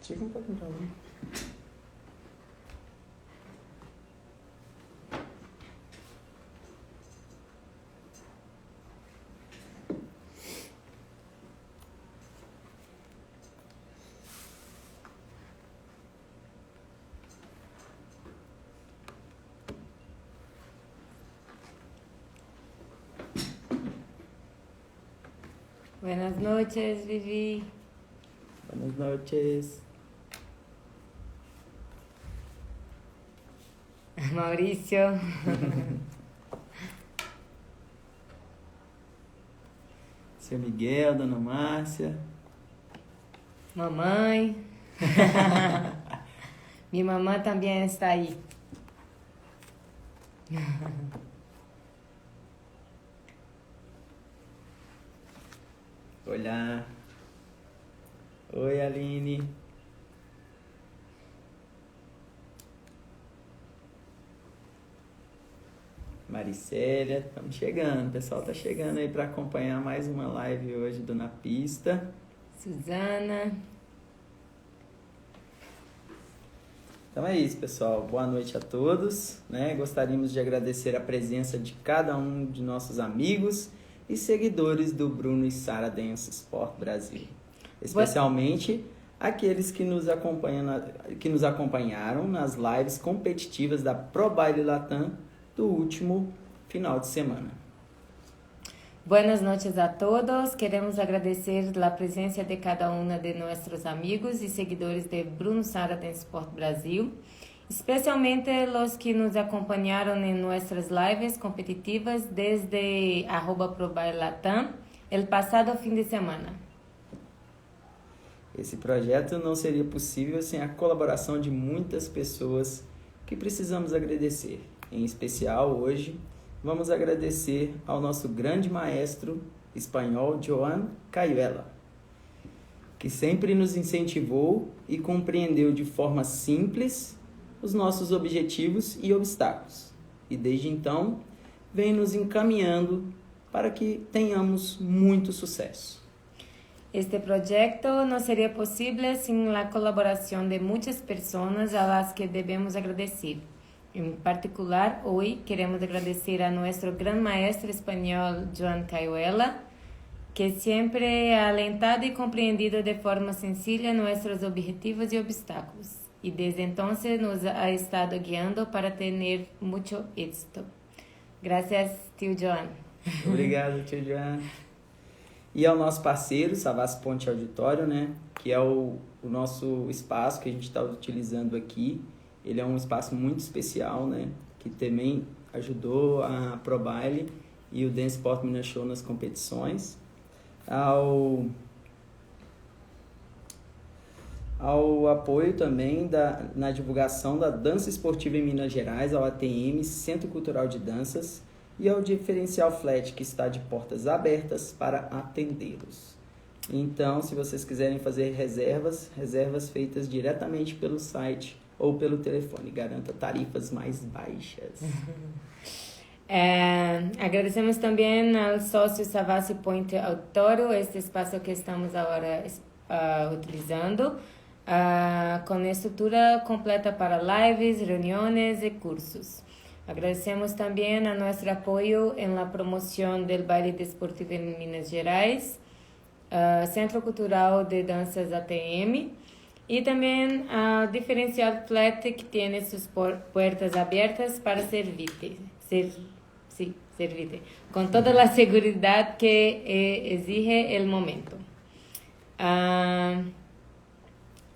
Chica um pouquinho pra mim. Buenas noches, Vivi. Buenas noches. Mauricio. Seu Miguel, Dona Márcia. Mamãe. Minha mamã também está aí. Olá. Oi, Aline. Maricélia, estamos chegando. O pessoal tá chegando aí para acompanhar mais uma live hoje do Na Pista. Suzana. Então é isso, pessoal. Boa noite a todos, né? Gostaríamos de agradecer a presença de cada um de nossos amigos e seguidores do Bruno e Sara Dance Sport Brasil. Especialmente aqueles que nos acompanharam nas lives competitivas da Pro Baile Latam do último final de semana. Buenas noches a todos. Queremos agradecer a presença de cada um de nossos amigos e seguidores de Bruno Sara Dance Sport Brasil, especialmente os que nos acompanharam em nossas lives competitivas desde @ProBaileLatam el passado fim de semana. Esse projeto não seria possível sem a colaboração de muitas pessoas que precisamos agradecer. Em especial, hoje, vamos agradecer ao nosso grande maestro espanhol Joan Cayuela, que sempre nos incentivou e compreendeu de forma simples os nossos objetivos e obstáculos. E desde então, vem nos encaminhando para que tenhamos muito sucesso. Este proyecto no sería posible sin la colaboración de muchas personas a las que debemos agradecer. En particular, hoy queremos agradecer a nuestro gran maestro español Joan Cayuela, que siempre ha alentado y comprendido de forma sencilla nuestros objetivos y obstáculos, y desde entonces nos ha estado guiando para tener mucho éxito. Gracias, tio Joan. Obrigado, tio Joan. E ao nosso parceiro, Savassi Ponte Auditório, né? Que é o nosso espaço que a gente está utilizando aqui. Ele é um espaço muito especial, né? Que também ajudou a Pro Baile e o Dance Sport Minas Show nas competições. Ao apoio também na divulgação da dança esportiva em Minas Gerais, ao ATM, Centro Cultural de Danças, e ao Diferencial Flat, que está de portas abertas para atendê-los. Então, se vocês quiserem fazer reservas feitas diretamente pelo site ou pelo telefone, garanta tarifas mais baixas. Agradecemos também ao sócio Savassi Point Auditório, este espaço que estamos agora utilizando, com estrutura completa para lives, reuniões e cursos. Agradecemos também a nosso apoio em la promoção do baile desportivo em Minas Gerais, Centro Cultural de Danças ATM, e também ao Diferencial Flat, que tem suas portas abertas para servirte, com toda a segurança que exige o momento.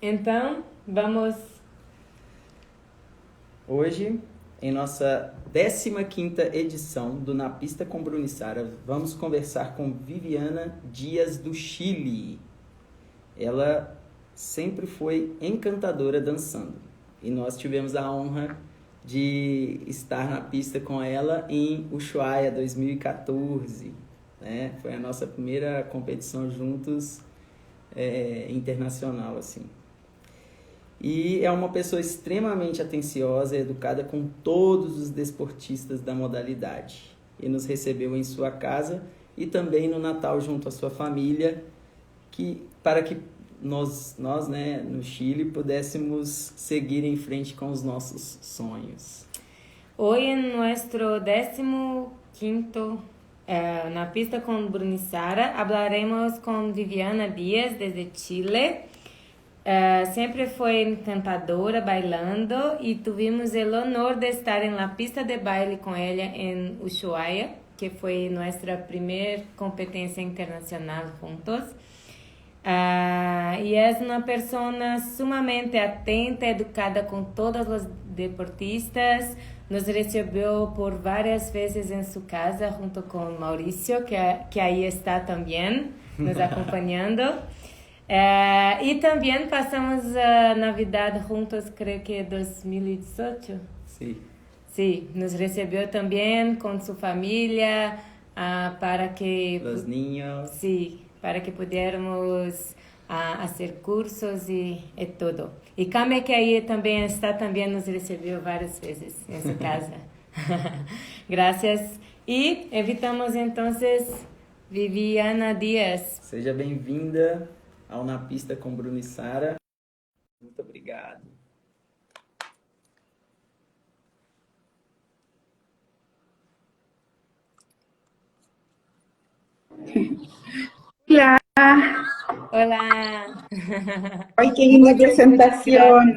Então, vamos... Hoje, em nossa 15ª edição do Na Pista com Bruno e Sara, vamos conversar com Viviana Dias do Chile. Ela sempre foi encantadora dançando e nós tivemos a honra de estar na pista com ela em Ushuaia 2014, né? Foi a nossa primeira competição juntos, internacional, assim. E é uma pessoa extremamente atenciosa e educada com todos os desportistas da modalidade. E nos recebeu em sua casa e também no Natal junto à sua família, para que nós, né, no Chile, pudéssemos seguir em frente com os nossos sonhos. Hoy en nuestro 15º Na Pista con Bruno y Sara hablaremos con Viviana Díaz desde Chile. Siempre fue encantadora bailando y tuvimos el honor de estar en la pista de baile con ella en Ushuaia, que fue nuestra primera competencia internacional juntos. Y es una persona sumamente atenta, educada con todos los deportistas. Nos recibió por varias veces en su casa junto con Mauricio, que ahí está también, nos acompañando. Y también pasamos Navidad juntos, creo que 2018. Sí. Sí, nos recibió también con su familia para que... Los niños. Sí, para que pudiéramos hacer cursos y todo. Y Kame, que ahí también está, también nos recibió varias veces en su casa. Gracias. Y invitamos entonces Viviana Díaz. Seja bem-vinda ao Na Pista com Bruno e Sara. Muito obrigado. Hola, Hola. ay, qué linda presentación,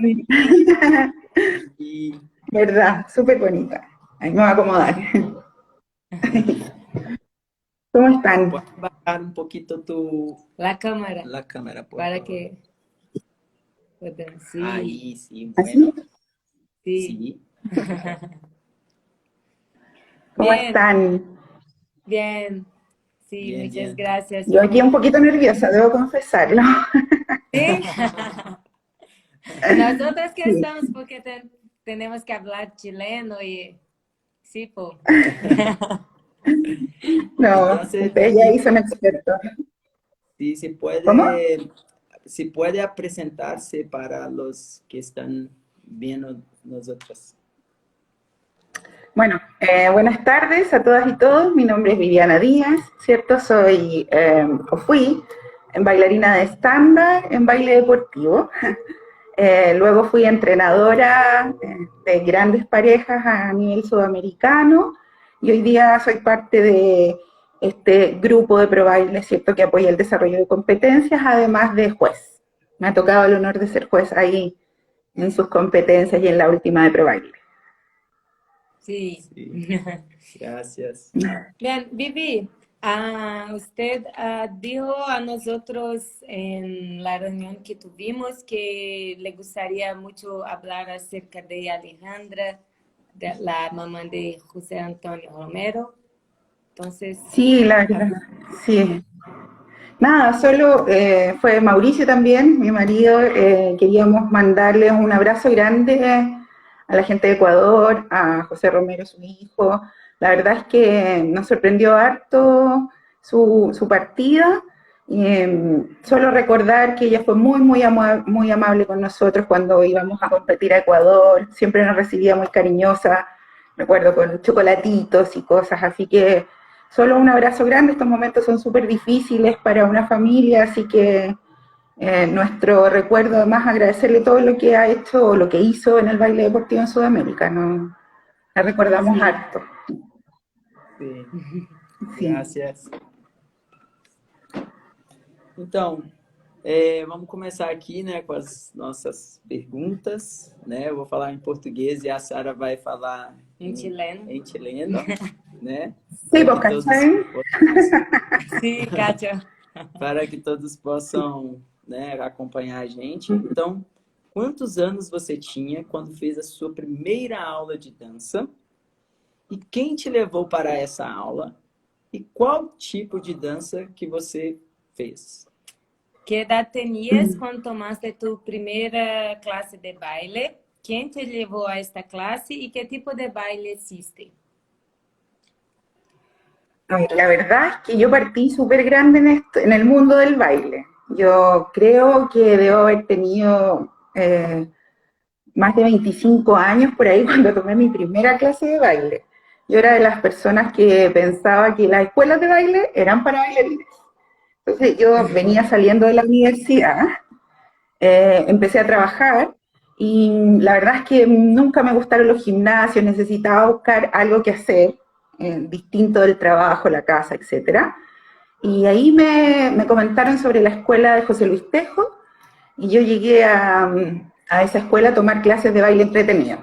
E ¿verdad? Súper bonita. Ahí me voy a acomodar. ¿Cómo están? pode baixar um pouquinho La cámara, a câmera, por para favor. que puedan... Sí, Aí, sim, ¿Así? bueno. sí. Sí. ¿Cómo Bien. están? Bien. Sí, Bien, muchas bien. gracias. Yo aquí un poquito nerviosa, debo confesarlo. Sí. Nosotros que Sí. estamos porque tenemos que hablar chileno y sí, po. No, Entonces, ustedes ya ahí son expertos. Sí, ¿Cómo? se puede presentarse para los que están viendo nosotros. Bueno, buenas tardes a todas y todos. Mi nombre es Viviana Díaz, ¿cierto? Soy, o fui, bailarina de estándar en baile deportivo. Luego fui entrenadora de grandes parejas a nivel sudamericano y hoy día soy parte de este grupo de ProBaile, ¿cierto? Que apoya el desarrollo de competencias, además de juez. Me ha tocado el honor de ser juez ahí en sus competencias y en la última de ProBaile. Sí. Sí, gracias. Bien, Vivi, usted dijo a nosotros en la reunión que tuvimos que le gustaría mucho hablar acerca de Alejandra, de la mamá de José Antonio Romero. Entonces, Sí, la verdad, sí. Nada, solo fue Mauricio también, mi marido, queríamos mandarle un abrazo grande a la gente de Ecuador, a José Romero, su hijo. La verdad es que nos sorprendió harto su partida. Solo recordar que ella fue muy amable con nosotros cuando íbamos a competir a Ecuador, siempre nos recibía muy cariñosa, recuerdo con chocolatitos y cosas, así que solo un abrazo grande. Estos momentos son súper difíciles para una familia, así que nuestro recuerdo, además, agradecerle todo lo que ha hecho o lo que hizo en el baile deportivo en Sudamérica. ¿No? La recordamos Sí. harto. Sim, Sí. graças. Então, vamos começar aqui, né, com as nossas perguntas, né? Eu vou falar em português e a Sara vai falar en chileno. em chileno, né? Sí, Para pues, que todos ¿cachai? Sí, Katia. para que todos possam, né, acompanhar a gente. Então, quantos anos você tinha quando fez a sua primeira aula de dança? E quem te levou para essa aula? E qual tipo de dança que você fez? ¿Qué edad tenías cuando tomaste tu primera clase de baile? ¿Quién te llevó a esta clase y qué tipo de baile hiciste? A ver, la verdad es que yo partí súper grande en el mundo del baile. Yo creo que debo haber tenido más de 25 años por ahí cuando tomé mi primera clase de baile. Yo era de las personas que pensaba que las escuelas de baile eran para bailarines. Entonces yo venía saliendo de la universidad empecé a trabajar y la verdad es que nunca me gustaron los gimnasios, necesitaba buscar algo que hacer, distinto del trabajo, la casa, etcétera. Y ahí me comentaron sobre la escuela de José Luis Tejo y yo llegué a esa escuela a tomar clases de baile entretenido.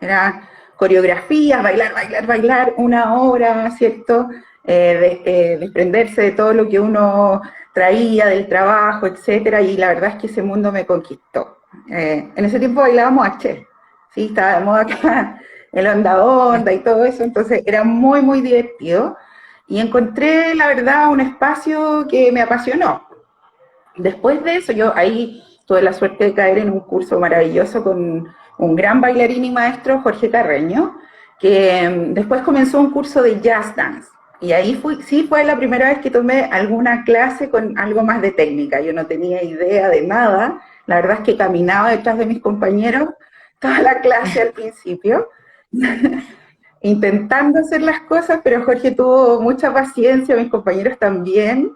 Era coreografías, bailar, bailar, bailar, una hora, ¿cierto? Desprenderse de todo lo que uno traía del trabajo, etcétera, y la verdad es que ese mundo me conquistó. En ese tiempo bailábamos H, ¿sí? Estaba de moda acá el onda onda y todo eso, entonces era muy, muy divertido. Y encontré, la verdad, un espacio que me apasionó. Después de eso, yo ahí tuve la suerte de caer en un curso maravilloso con un gran bailarín y maestro, Jorge Carreño, que después comenzó un curso de jazz dance. Y ahí sí fue la primera vez que tomé alguna clase con algo más de técnica. Yo no tenía idea de nada. La verdad es que caminaba detrás de mis compañeros toda la clase al principio, intentando hacer las cosas, pero Jorge tuvo mucha paciencia, mis compañeros también,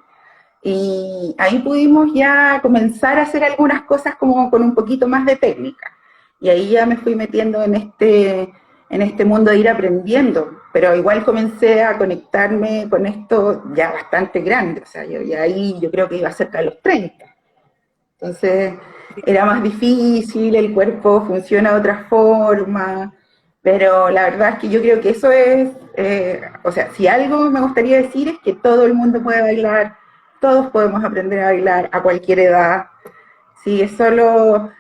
y ahí pudimos ya comenzar a hacer algunas cosas como con un poquito más de técnica. Y ahí ya me fui metiendo en este mundo de ir aprendiendo, pero igual comencé a conectarme con esto ya bastante grande, o sea, yo creo que iba cerca de los 30. Entonces era más difícil, el cuerpo funciona de otra forma, pero la verdad es que yo creo que eso es, o sea, si algo me gustaría decir es que todo el mundo puede bailar, todos podemos aprender a bailar a cualquier edad, sí, es solo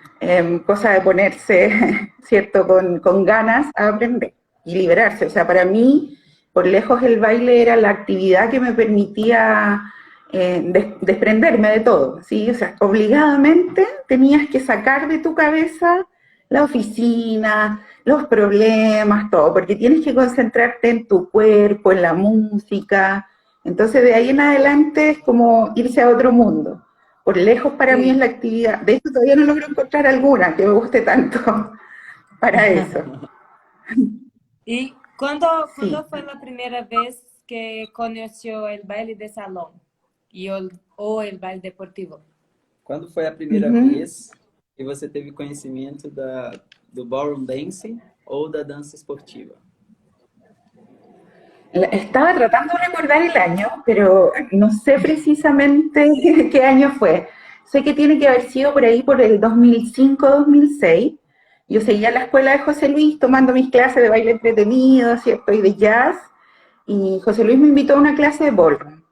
cosa de ponerse, ¿cierto?, con ganas a aprender y liberarse. O sea, para mí, por lejos el baile era la actividad que me permitía desprenderme de todo, ¿sí? O sea, obligadamente tenías que sacar de tu cabeza la oficina, los problemas, todo, porque tienes que concentrarte en tu cuerpo, en la música. Entonces, de ahí en adelante es como irse a otro mundo. Por lejos para mí es la actividad. De hecho, todavía no logro encontrar alguna que me guste tanto para eso. ¿Y cuándo Sí. fue la primera vez que conoció el baile de salón o el baile deportivo? Quando foi a primeira vez que você teve conhecimento do ballroom dancing ou da dança esportiva? Estaba tratando de recordar el año, pero no sé precisamente qué año fue. Sé que tiene que haber sido por ahí por el 2005-2006. Yo seguía la escuela de José Luis tomando mis clases de baile entretenido, ¿cierto? Y de jazz. Y José Luis me invitó a una clase de ballroom.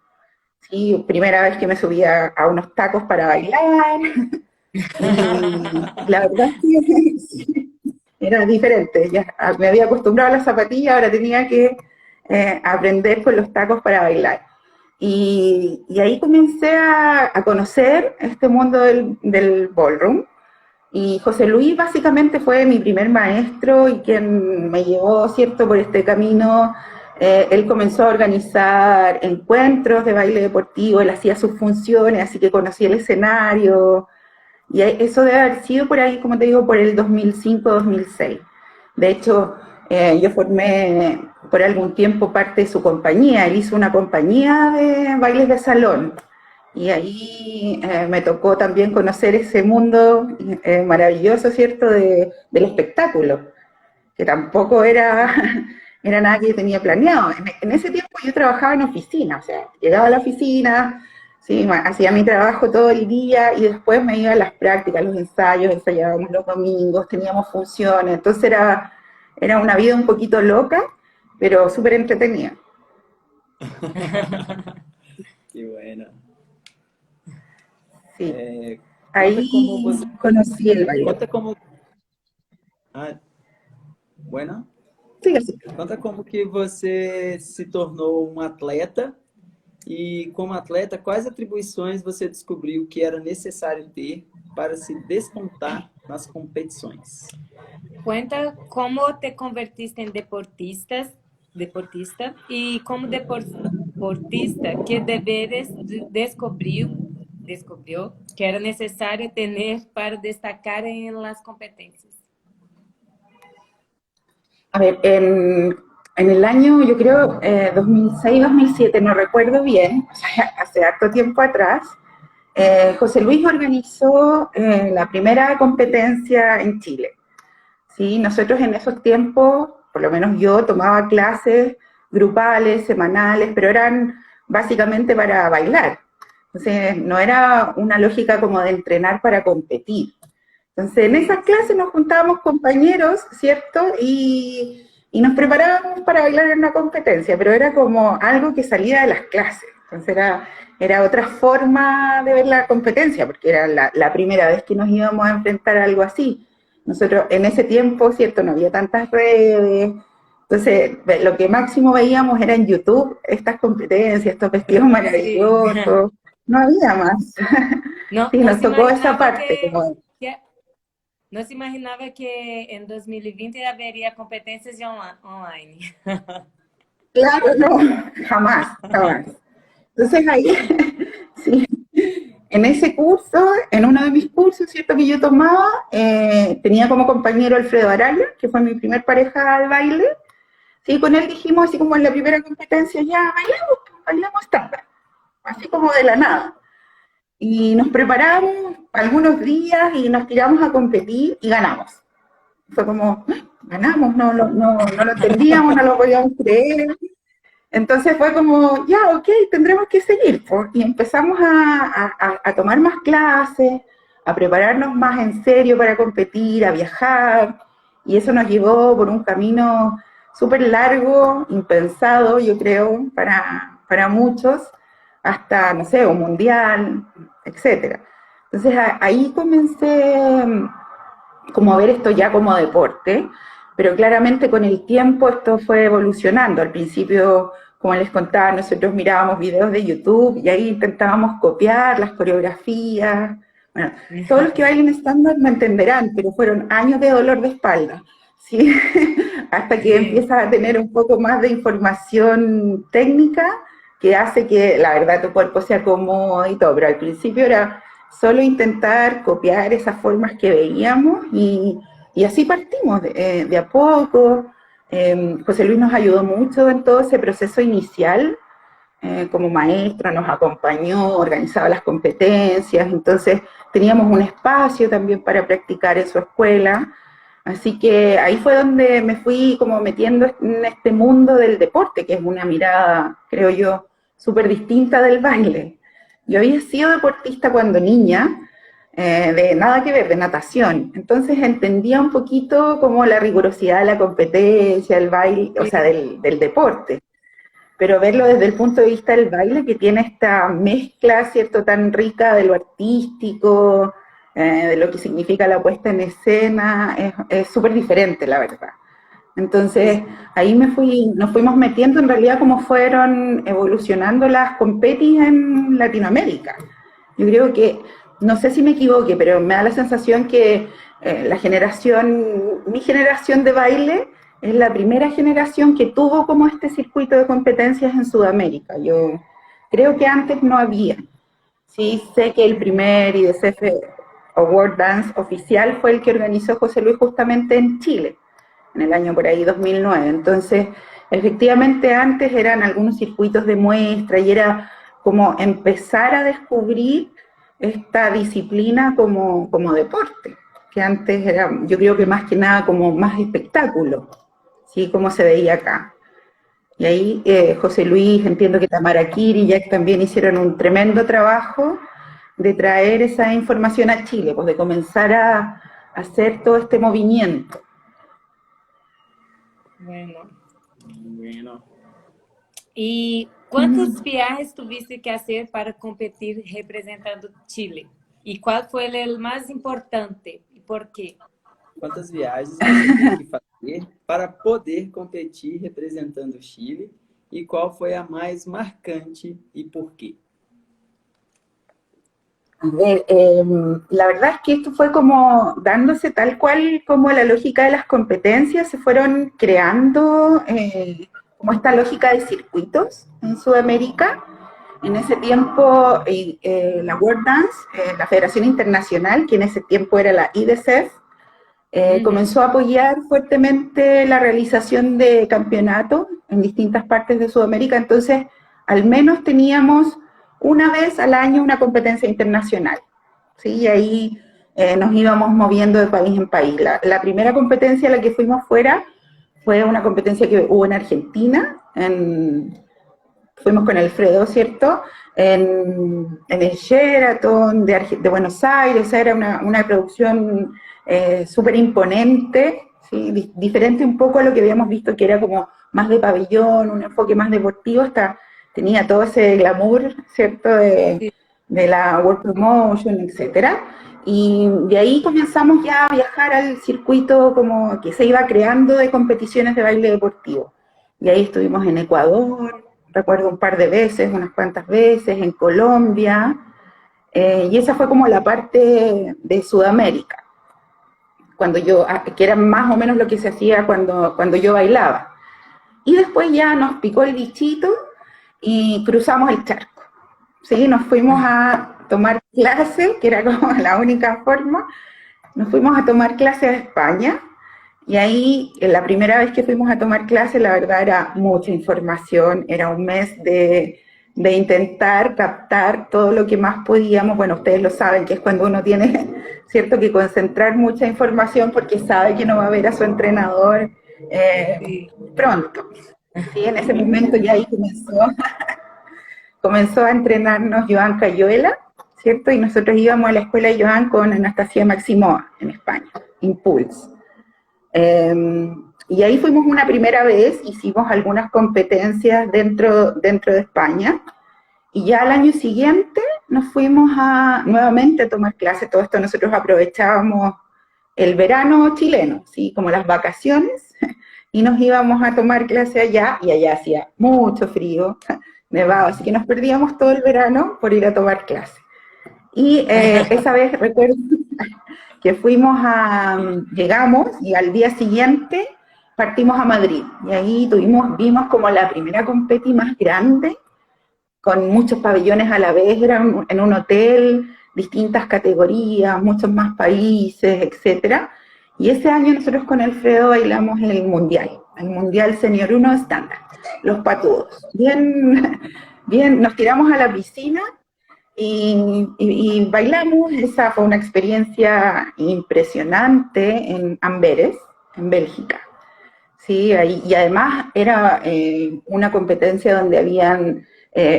Sí, primera vez que me subía a unos tacos para bailar. Y la verdad es que sí, era diferente. Ya me había acostumbrado a las zapatillas, ahora tenía que aprender con los tacos para bailar. Y ahí comencé a conocer este mundo del ballroom. Y José Luis básicamente fue mi primer maestro y quien me llevó, ¿cierto?, por este camino. Él comenzó a organizar encuentros de baile deportivo, él hacía sus funciones, así que conocí el escenario. Y eso debe haber sido por ahí, como te digo, por el 2005-2006. De hecho, yo formé por algún tiempo parte de su compañía. Él hizo una compañía de bailes de salón. Y ahí me tocó también conocer ese mundo maravilloso, ¿cierto?, del espectáculo, que tampoco era, era nada que yo tenía planeado. En ese tiempo yo trabajaba en oficina, o sea, llegaba a la oficina, sí, hacía mi trabajo todo el día y después me iba a las prácticas, los ensayos, ensayábamos los domingos, teníamos funciones, entonces era una vida un poquito loca, pero súper entretenida. Que bueno. Sí, Conta como ahí você... conocí el baile. Conta como... Ah, bueno. Sí, sí. Conta como que você se tornou um atleta e, como atleta, quais atribuições você descobriu que era necessário ter para se despontar nas competições? Cuenta cómo te convertiste en deportista y como deportista, qué deberes descubrió que era necesario tener para destacar en las competencias. A ver, en el año, yo creo, 2006-2007, no recuerdo bien, o sea, hace harto tiempo atrás, José Luis organizó la primera competencia en Chile. ¿Sí? Nosotros en esos tiempos, por lo menos yo, tomaba clases grupales, semanales, pero eran básicamente para bailar. Entonces, no era una lógica como de entrenar para competir. Entonces, en esas clases nos juntábamos compañeros, ¿cierto? Y nos preparábamos para bailar en una competencia, pero era como algo que salía de las clases. Entonces, era otra forma de ver la competencia, porque era la primera vez que nos íbamos a enfrentar a algo así. Nosotros en ese tiempo, ¿cierto? No había tantas redes. Entonces, lo que máximo veíamos era en YouTube estas competencias, estos vestidos maravillosos. No había más. No, Sí, no nos se tocó esa imaginaba parte. que no se imaginaba que en 2020 habría competencias online. Claro, no, jamás, jamás. Entonces ahí, sí, en ese curso, en uno de mis cursos, ¿cierto? Que yo tomaba, tenía como compañero Alfredo Araya, que fue mi primer pareja de baile. Sí, con él dijimos, así como en la primera competencia, ya bailamos estándar, así como de la nada. Y nos preparamos algunos días y nos tiramos a competir y ganamos. Fue como, ganamos, no lo entendíamos, no lo podíamos creer. Entonces fue como, ya, ok, tendremos que seguir, pues. Y empezamos a tomar más clases, a prepararnos más en serio para competir, a viajar, y eso nos llevó por un camino súper largo, impensado, yo creo, para muchos, hasta, no sé, un mundial, etcétera. Entonces ahí comencé como a ver esto ya como deporte, pero claramente con el tiempo esto fue evolucionando. Al principio, como les contaba, nosotros mirábamos videos de YouTube y ahí intentábamos copiar las coreografías. Bueno, todos los que bailen estándar me entenderán, pero fueron años de dolor de espalda, ¿sí? Hasta que empiezas a tener un poco más de información técnica que hace que, la verdad, tu cuerpo se acomode y todo, pero al principio era solo intentar copiar esas formas que veíamos y así partimos de a poco. José Luis nos ayudó mucho en todo ese proceso inicial, como maestra, nos acompañó, organizaba las competencias, entonces teníamos un espacio también para practicar en su escuela, así que ahí fue donde me fui como metiendo en este mundo del deporte, que es una mirada, creo yo, súper distinta del baile. Yo había sido deportista cuando niña, de nada que ver, de natación. Entonces entendía un poquito como la rigurosidad de la competencia, el baile, o sea, del deporte. Pero verlo desde el punto de vista del baile, que tiene esta mezcla, ¿cierto?, tan rica de lo artístico, de lo que significa la puesta en escena, es súper diferente, la verdad. Entonces, ahí nos fuimos metiendo en realidad cómo fueron evolucionando las competis en Latinoamérica. Yo creo que, no sé si me equivoque, pero me da la sensación que mi generación de baile es la primera generación que tuvo como este circuito de competencias en Sudamérica. Yo creo que antes no había. Sí, sé que el primer IDCF o World Dance oficial fue el que organizó José Luis justamente en Chile, en el año por ahí 2009. Entonces, efectivamente antes eran algunos circuitos de muestra y era como empezar a descubrir esta disciplina como deporte, que antes era, yo creo que más que nada como más espectáculo, ¿sí? Como se veía acá. Y ahí José Luis, entiendo que Tamara Kiri y Jack también hicieron un tremendo trabajo de traer esa información a Chile, pues de comenzar a hacer todo este movimiento. Bueno. ¿Y cuántos viajes tuviste que hacer para competir representando Chile? ¿Y cuál fue el más importante? ¿Y por qué? ¿Cuántas viagens você teve que fazer para poder competir representando o Chile? E qual foi a mais marcante e por quê? A ver, la verdad es que esto fue como dándose tal cual como la lógica de las competencias, se fueron creando como esta lógica de circuitos en Sudamérica. En ese tiempo la World Dance, la Federación Internacional, que en ese tiempo era la IDSF, comenzó a apoyar fuertemente la realización de campeonatos en distintas partes de Sudamérica, entonces al menos teníamos una vez al año una competencia internacional, ¿sí? Y ahí nos íbamos moviendo de país en país. La primera competencia a la que fuimos fuera fue una competencia que hubo en Argentina, fuimos con Alfredo, ¿cierto? En el Sheraton de Buenos Aires, era una producción súper imponente, ¿sí? Diferente un poco a lo que habíamos visto, que era como más de pabellón, un enfoque más deportivo, tenía todo ese glamour, ¿cierto? De la World Promotion, etcétera. Y de ahí comenzamos ya a viajar al circuito como que se iba creando de competiciones de baile deportivo. Y ahí estuvimos en Ecuador, recuerdo un par de veces, unas cuantas veces, en Colombia, y esa fue como la parte de Sudamérica, que era más o menos lo que se hacía cuando yo bailaba. Y después ya nos picó el bichito y cruzamos el charco, ¿sí? Nos fuimos a tomar clase, que era como la única forma, nos fuimos a tomar clase a España, y ahí, la primera vez que fuimos a tomar clase, la verdad era mucha información, era un mes de intentar captar todo lo que más podíamos. Bueno, ustedes lo saben, que es cuando uno tiene, cierto, que concentrar mucha información porque sabe que no va a ver a su entrenador pronto. ¿Sí? En ese momento ya ahí comenzó a entrenarnos Joan Cayuela, ¿cierto? Y nosotros íbamos a la escuela de Joan con Anastasia Maximoa en España, Impulse. Y ahí fuimos una primera vez, hicimos algunas competencias dentro de España, y ya al año siguiente nos fuimos nuevamente a tomar clases. Todo esto nosotros aprovechábamos el verano chileno, ¿sí? Como las vacaciones, y nos íbamos a tomar clase allá, y allá hacía mucho frío, nevado, así que nos perdíamos todo el verano por ir a tomar clase. Y esa vez recuerdo que llegamos y al día siguiente partimos a Madrid. Y ahí vimos como la primera competi más grande, con muchos pabellones a la vez, era en un hotel, distintas categorías, muchos más países, etcétera. Y ese año nosotros con Alfredo bailamos el Mundial Senior 1 estándar, los patudos. Bien, bien, nos tiramos a la piscina y bailamos. Esa fue una experiencia impresionante en Amberes, en Bélgica. Sí, y además era una competencia donde habían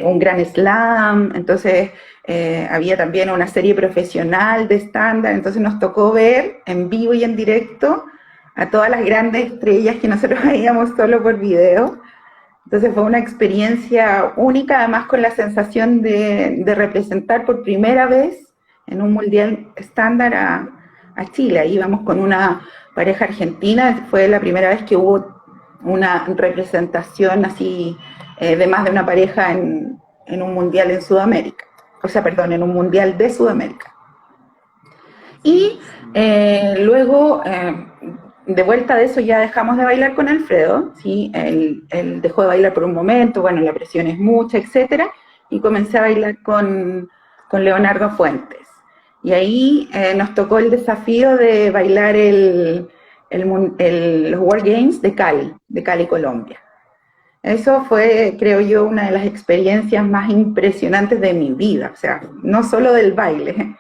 un gran slam, entonces había también una serie profesional de estándar, entonces nos tocó ver en vivo y en directo a todas las grandes estrellas que nosotros veíamos solo por video. Entonces fue una experiencia única, además con la sensación de representar por primera vez en un mundial estándar a Chile. Ahí íbamos con una pareja argentina, fue la primera vez que hubo una representación así de más de una pareja en un mundial en Sudamérica. En un mundial de Sudamérica. Y luego, de vuelta de eso, ya dejamos de bailar con Alfredo, ¿sí? Él dejó de bailar por un momento, bueno, la presión es mucha, etcétera, y comencé a bailar con Leonardo Fuentes. Y ahí nos tocó el desafío de bailar los World Games de Cali, Colombia. Eso fue, creo yo, una de las experiencias más impresionantes de mi vida, o sea, no solo del baile,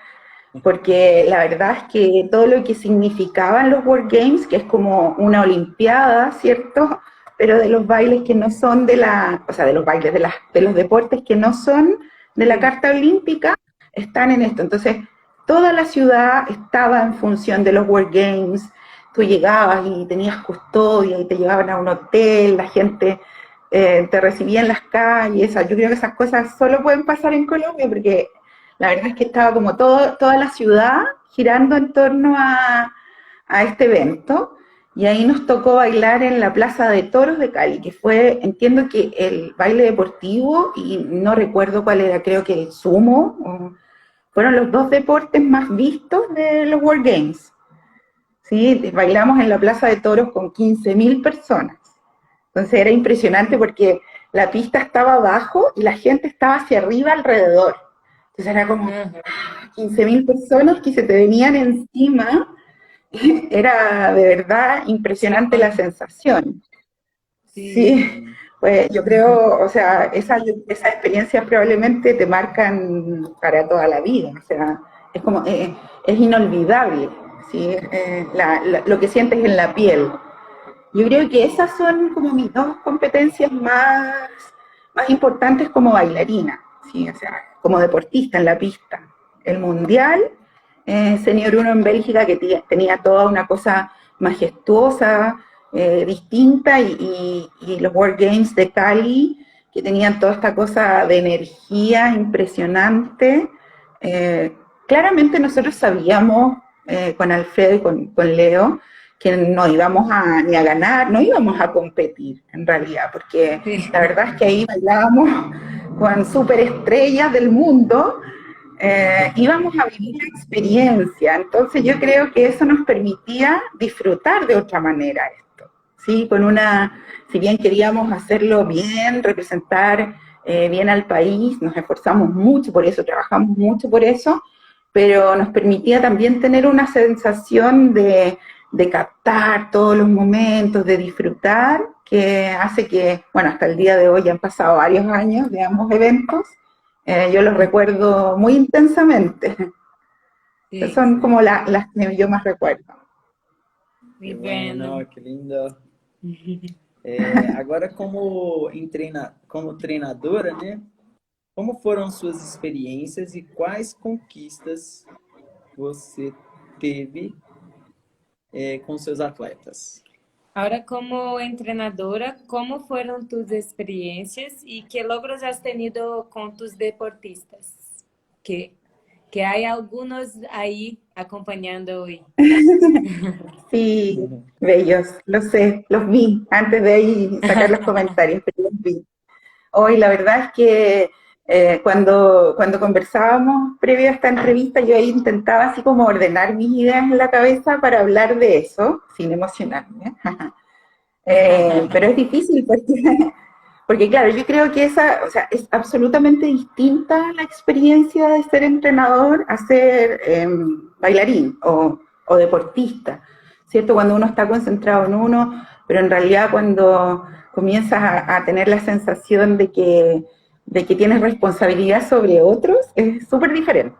porque la verdad es que todo lo que significaban los World Games, que es como una olimpiada, ¿cierto? Pero de los bailes que no son de los bailes, de los deportes que no son de la Carta Olímpica, están en esto. Entonces, toda la ciudad estaba en función de los World Games. Tú llegabas y tenías custodia y te llevaban a un hotel, la gente te recibía en las calles. Yo creo que esas cosas solo pueden pasar en Colombia, porque la verdad es que estaba como toda la ciudad girando en torno a este evento, y ahí nos tocó bailar en la Plaza de Toros de Cali, que fue, entiendo que el baile deportivo, y no recuerdo cuál era, creo que el sumo, fueron los dos deportes más vistos de los World Games. ¿Sí? Bailamos en la Plaza de Toros con 15.000 personas. Entonces era impresionante porque la pista estaba abajo y la gente estaba hacia arriba alrededor. Entonces era como 15.000 personas que se te venían encima. Era de verdad impresionante la sensación. Sí, Pues yo creo, o sea, esas experiencias probablemente te marcan para toda la vida, o sea, es como, es inolvidable, ¿sí? Lo que sientes en la piel. Yo creo que esas son como mis dos competencias más importantes como bailarina, ¿sí? O sea, como deportista en la pista. El mundial, Senior 1 en Bélgica, que tenía toda una cosa majestuosa, distinta, y los World Games de Cali, que tenían toda esta cosa de energía impresionante. Claramente nosotros sabíamos, con Alfredo y con Leo, que no íbamos ni a ganar, no íbamos a competir en realidad, porque Sí. la verdad es que ahí bailábamos con superestrellas del mundo, íbamos a vivir la experiencia. Entonces yo creo que eso nos permitía disfrutar de otra manera esto, ¿sí? Si bien queríamos hacerlo bien, representar bien al país, nos esforzamos mucho por eso, trabajamos mucho por eso, pero nos permitía también tener una sensación de captar todos los momentos, de disfrutar, que hace que, bueno, hasta el día de hoy han pasado varios años de ambos eventos, yo los recuerdo muy intensamente. Sí, Son como las que yo más recuerdo. Qué muy bueno, bueno. qué lindo. Agora, como treinadora, né? Como foram suas experiências e quais conquistas você teve com seus atletas? Ahora, como entrenadora, ¿cómo fueron tus experiencias y qué logros has tenido con tus deportistas? Que, que hay algunos ahí acompañando hoy. Sí, bellos, lo sé, los vi antes de ahí sacar los comentarios, pero los vi. Hoy la verdad es que cuando conversábamos previo a esta entrevista, yo ahí intentaba así como ordenar mis ideas en la cabeza para hablar de eso, sin emocionarme. Pero es difícil porque claro, yo creo que o sea, es absolutamente distinta la experiencia de ser entrenador a ser bailarín o deportista, ¿cierto? Cuando uno está concentrado en uno, pero en realidad cuando comienzas a tener la sensación de que tienes responsabilidad sobre otros, es súper diferente.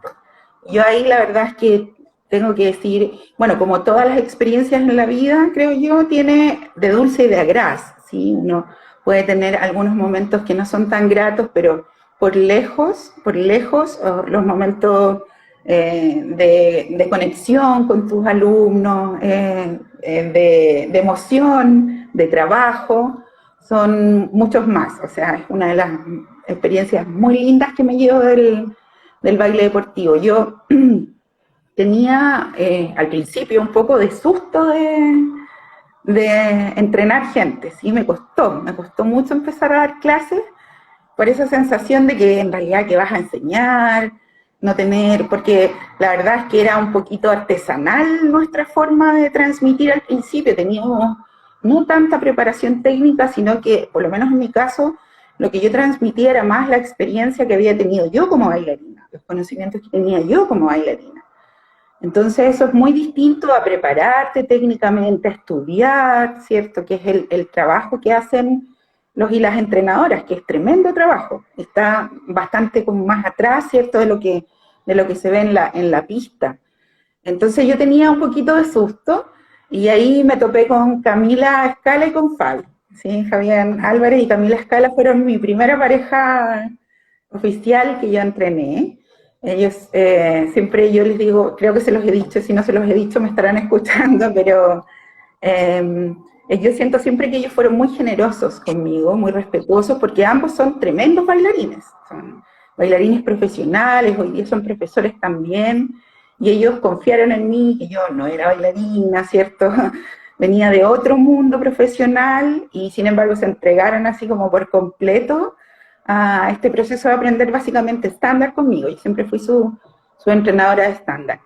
Yo ahí la verdad es que tengo que decir, bueno, como todas las experiencias en la vida, creo yo, tiene de dulce y de agraz, ¿sí? Uno puede tener algunos momentos que no son tan gratos, pero por lejos, los momentos de conexión con tus alumnos, de emoción, de trabajo, son muchos más. O sea, es una de las experiencias muy lindas que me llevo del baile deportivo. Yo tenía al principio un poco de susto de entrenar gente, ¿sí? Me costó mucho empezar a dar clases por esa sensación de que en realidad que vas a enseñar, no tener, porque la verdad es que era un poquito artesanal nuestra forma de transmitir al principio, teníamos no tanta preparación técnica, sino que, por lo menos en mi caso, lo que yo transmitía era más la experiencia que había tenido yo como bailarina, los conocimientos que tenía yo como bailarina. Entonces eso es muy distinto a prepararte técnicamente, a estudiar, ¿cierto? Que es el trabajo que hacen los y las entrenadoras, que es tremendo trabajo. Está bastante como más atrás, ¿cierto? De lo que se ve en la pista. Entonces yo tenía un poquito de susto y ahí me topé con Camila Escala y con Fabi, ¿sí? Javier Álvarez y Camila Escala fueron mi primera pareja oficial que yo entrené. Ellos, siempre yo les digo, creo que se los he dicho, si no se los he dicho me estarán escuchando, pero yo siento siempre que ellos fueron muy generosos conmigo, muy respetuosos, porque ambos son tremendos bailarines, son bailarines profesionales, hoy día son profesores también, y ellos confiaron en mí, que yo no era bailarina, ¿cierto? Venía de otro mundo profesional, y sin embargo se entregaron así como por completo a este proceso de aprender básicamente estándar conmigo. Yo siempre fui su entrenadora de estándar.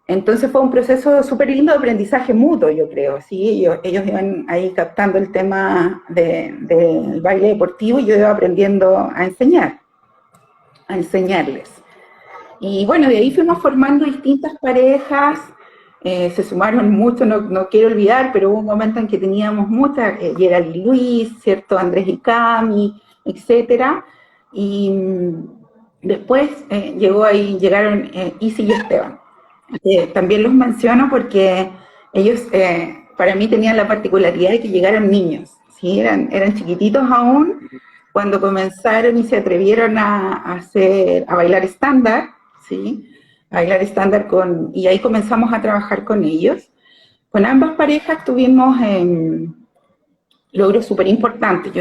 Entonces fue un proceso súper lindo de aprendizaje mutuo, yo creo. ¿Sí? Ellos iban ahí captando el tema del baile deportivo y yo iba aprendiendo a enseñarles. Y bueno, de ahí fuimos formando distintas parejas. se sumaron muchos, no quiero olvidar, pero hubo un momento en que teníamos muchas, Gerald y Luis, ¿cierto? Andrés y Cami, etcétera, y después llegaron Isi y Esteban. También los menciono porque ellos para mí tenían la particularidad de que llegaron niños, ¿sí? Eran chiquititos aún cuando comenzaron y se atrevieron a bailar estándar, ¿sí? A bailar estándar y ahí comenzamos a trabajar con ellos. Con ambas parejas tuvimos logros súper importantes.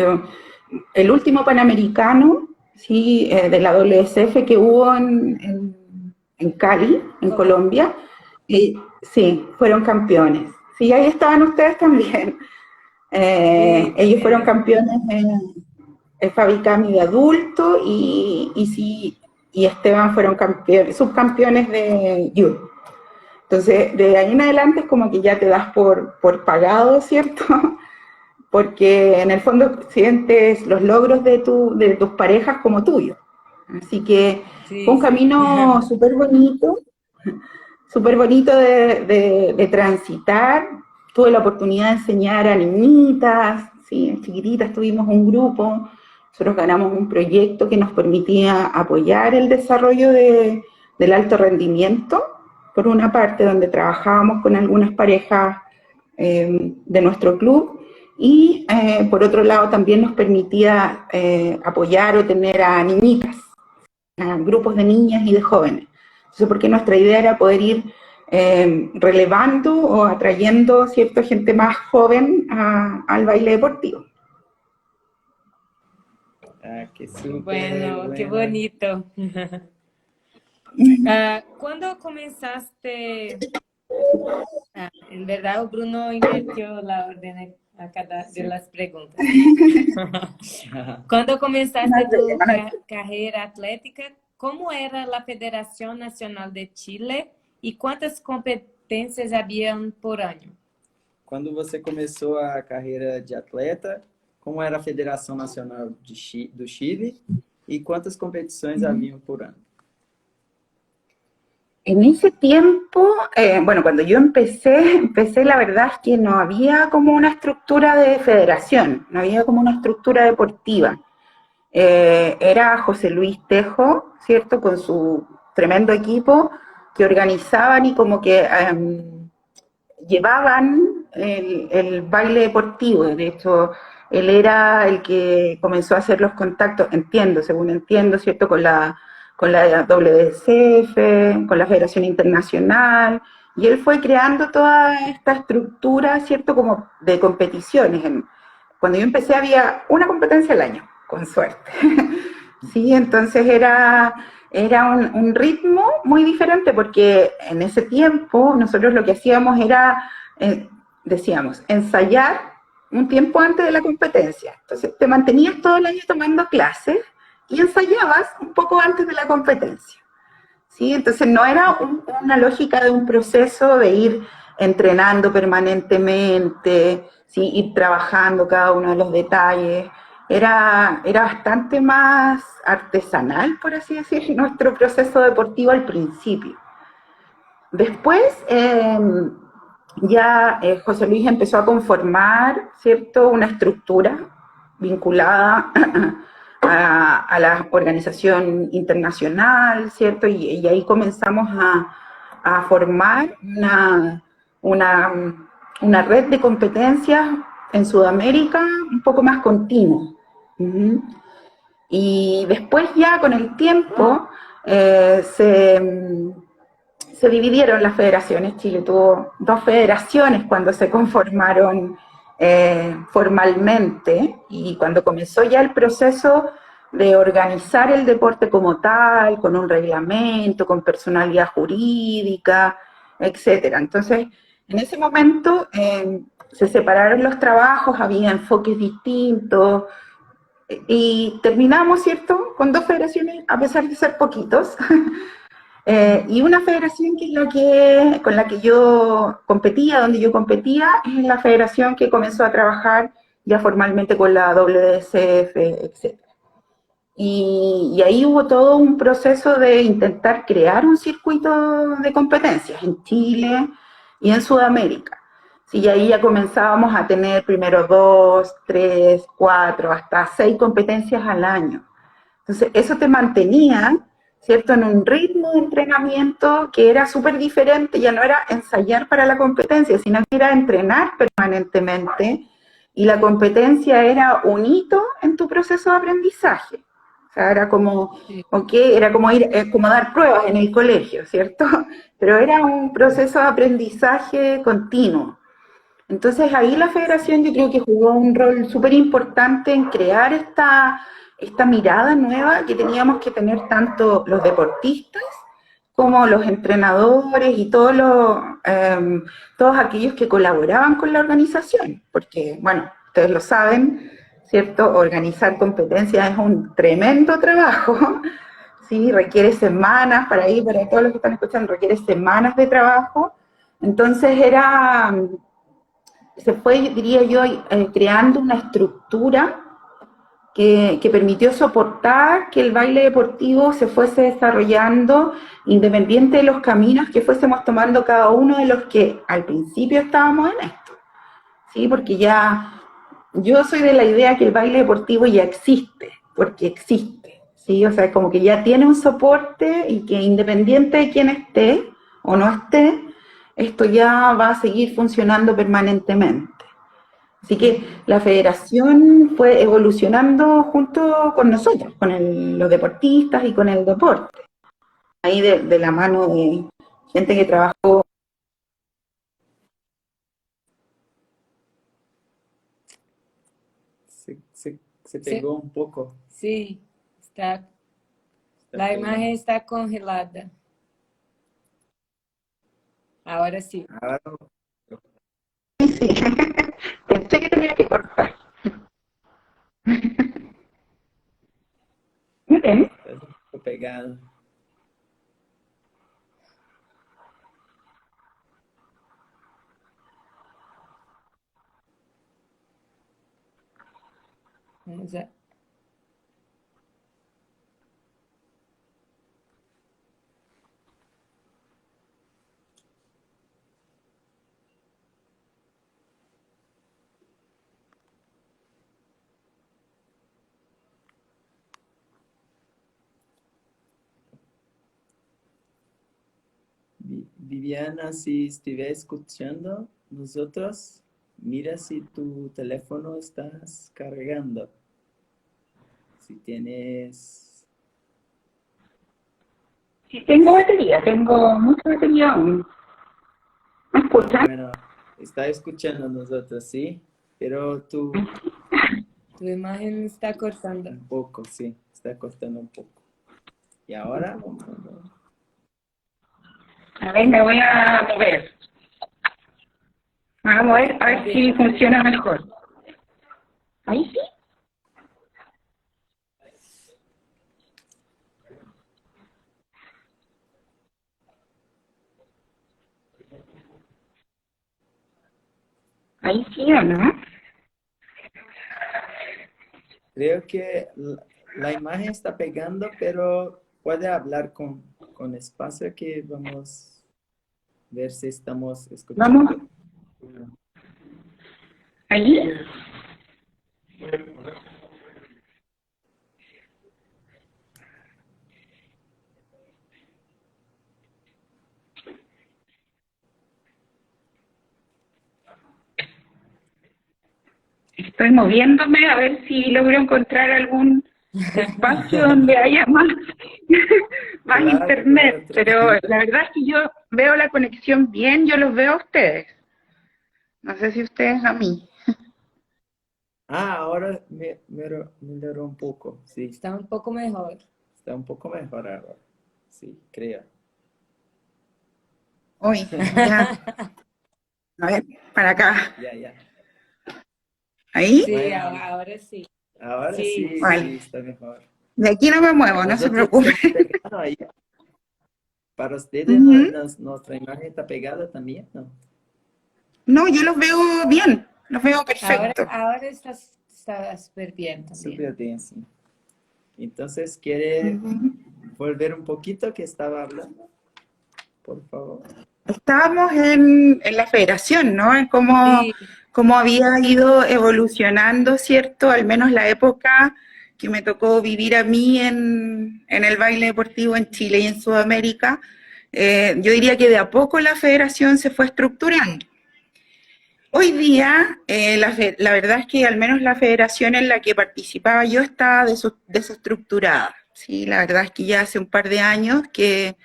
El último Panamericano, ¿sí? De la WSF que hubo en Cali, en Colombia, sí, fueron campeones. Sí, ahí estaban ustedes también. Ellos fueron campeones en Fabi Cami de adulto y Esteban fueron subcampeones de youth. Entonces, de ahí en adelante es como que ya te das por pagado, ¿cierto? Porque en el fondo sientes los logros de tus parejas como tuyos. Así que fue un camino súper bonito de transitar. Tuve la oportunidad de enseñar a niñitas, ¿sí? Chiquititas, tuvimos un grupo. Nosotros ganamos un proyecto que nos permitía apoyar el desarrollo del alto rendimiento, por una parte, donde trabajábamos con algunas parejas de nuestro club, y por otro lado también nos permitía apoyar o tener a niñitas, a grupos de niñas y de jóvenes. Entonces, porque nuestra idea era poder ir relevando o atrayendo cierta gente más joven al baile deportivo. Qué súper. Bueno, qué bonito. ¿Cuándo comenzaste? En verdad, Bruno invirtió la orden a cada de las preguntas. ¿Cuándo comenzaste tu carrera atlética? ¿Cómo era la Federación Nacional de Chile y cuántas competencias habían por año? Quando você começou a carreira de atleta, como era a Federação Nacional do Chile y cuántas competições haviam por ano? En ese tiempo, bueno, cuando yo empecé, la verdad es que no había como una estructura de federación, no había como una estructura deportiva. Era José Luis Tejo, ¿cierto?, con su tremendo equipo, que organizaban y como que llevaban el baile deportivo. De hecho, él era el que comenzó a hacer los contactos, según entiendo, ¿cierto?, con la WSF, con la Federación Internacional, y él fue creando toda esta estructura, ¿cierto?, como de competiciones. Cuando yo empecé había una competencia al año, con suerte. Sí, entonces era un ritmo muy diferente, porque en ese tiempo nosotros lo que hacíamos era, decíamos, ensayar un tiempo antes de la competencia. Entonces te mantenías todo el año tomando clases y ensayabas un poco antes de la competencia, ¿sí? Entonces no era una lógica de un proceso de ir entrenando permanentemente, ¿sí?, ir trabajando cada uno de los detalles. Era bastante más artesanal, por así decir, nuestro proceso deportivo al principio. Después José Luis empezó a conformar, ¿cierto?, una estructura vinculada a la organización internacional, ¿cierto? Y ahí comenzamos a formar una red de competencias en Sudamérica un poco más continua. Y después ya con el tiempo se dividieron las federaciones. Chile tuvo 2 federaciones cuando se conformaron formalmente, y cuando comenzó ya el proceso de organizar el deporte como tal, con un reglamento, con personalidad jurídica, etcétera. Entonces, en ese momento se separaron los trabajos, había enfoques distintos, y terminamos, ¿cierto?, con 2 federaciones, a pesar de ser poquitos. Y una federación con la que yo competía, donde yo competía, es la federación que comenzó a trabajar ya formalmente con la WSF, etc. Y ahí hubo todo un proceso de intentar crear un circuito de competencias en Chile, y en Sudamérica. Sí, y ahí ya comenzábamos a tener primero 2, 3, 4, hasta 6 competencias al año. Entonces, eso te mantenía, ¿cierto?, en un ritmo de entrenamiento que era súper diferente, ya no era ensayar para la competencia, sino que era entrenar permanentemente, y la competencia era un hito en tu proceso de aprendizaje. O sea, era como, Sí. okay, era como ir, como dar pruebas en el colegio, ¿cierto? Pero era un proceso de aprendizaje continuo. Entonces ahí la federación yo creo que jugó un rol súper importante en crear esta mirada nueva que teníamos que tener tanto los deportistas como los entrenadores y todos aquellos que colaboraban con la organización, porque, bueno, ustedes lo saben, ¿cierto? Organizar competencias es un tremendo trabajo, ¿sí? Requiere semanas, para todos los que están escuchando, requiere semanas de trabajo. Entonces se fue, diría yo, creando una estructura que permitió soportar que el baile deportivo se fuese desarrollando independiente de los caminos que fuésemos tomando cada uno de los que al principio estábamos en esto, ¿sí? Porque ya yo soy de la idea que el baile deportivo ya existe, porque existe, ¿sí? O sea, como que ya tiene un soporte y que independiente de quién esté o no esté, esto ya va a seguir funcionando permanentemente. Así que la federación fue evolucionando junto con nosotros, con los deportistas y con el deporte. Ahí de la mano de gente que trabajó. Se Sí, pegó un poco. sí, está, Está la pegando. imagen está congelada. Ahora sí. Ahora, Sí, sí. Pensé que tenía que cortar. Muy bien. está un poco pegado. Vamos a... Viviana, si estiver escuchando nosotros, mira si tu teléfono estás cargando. Si tienes... Sí, tengo batería, tengo mucha batería aún. ¿Me escuchan? Bueno, está escuchando nosotros, ¿sí? Pero tú Tu imagen está cortando. un poco, sí, está costando un poco. Y ahora vamos a ver. A ver, me voy a mover. Vamos a ver si funciona mejor. Ahí sí. Ahí sí o no. Creo que la imagen está pegando, pero puede hablar con espacio que vamos a ver si estamos Vamos. escuchando. Ahí. Estoy moviéndome a ver si logro encontrar algún espacio donde haya más, más Claro, internet. claro. Pero la verdad es que yo veo la conexión bien, yo los veo a ustedes. No sé si ustedes a mí. Ah, ahora mejoró un poco, sí. Está un poco mejor. Está un poco mejor ahora. Sí, creo. Uy, ya. A ver, para acá. Ya. Ahí. Sí, Bueno, ahora sí. ahora Sí, sí, Vale. sí, está mejor. De aquí no me muevo, no se Nosotros preocupe. estamos pegados ahí. Para ustedes, Ujú. nuestra imagen está pegada también, ¿no? No, yo los veo bien, los veo perfecto. Ahora está súper bien también. Súper bien, sí. Entonces, ¿quiere Ujú. volver un poquito que estaba hablando? Por favor. estábamos en la federación, ¿no? En Sí, cómo había ido evolucionando, ¿cierto? Al menos la época que me tocó vivir a mí en el baile deportivo en Chile y en Sudamérica. Yo diría que de a poco la federación se fue estructurando. Hoy día, la verdad es que al menos la federación en la que participaba yo está desestructurada. Sí, la verdad es que ya hace un par de años que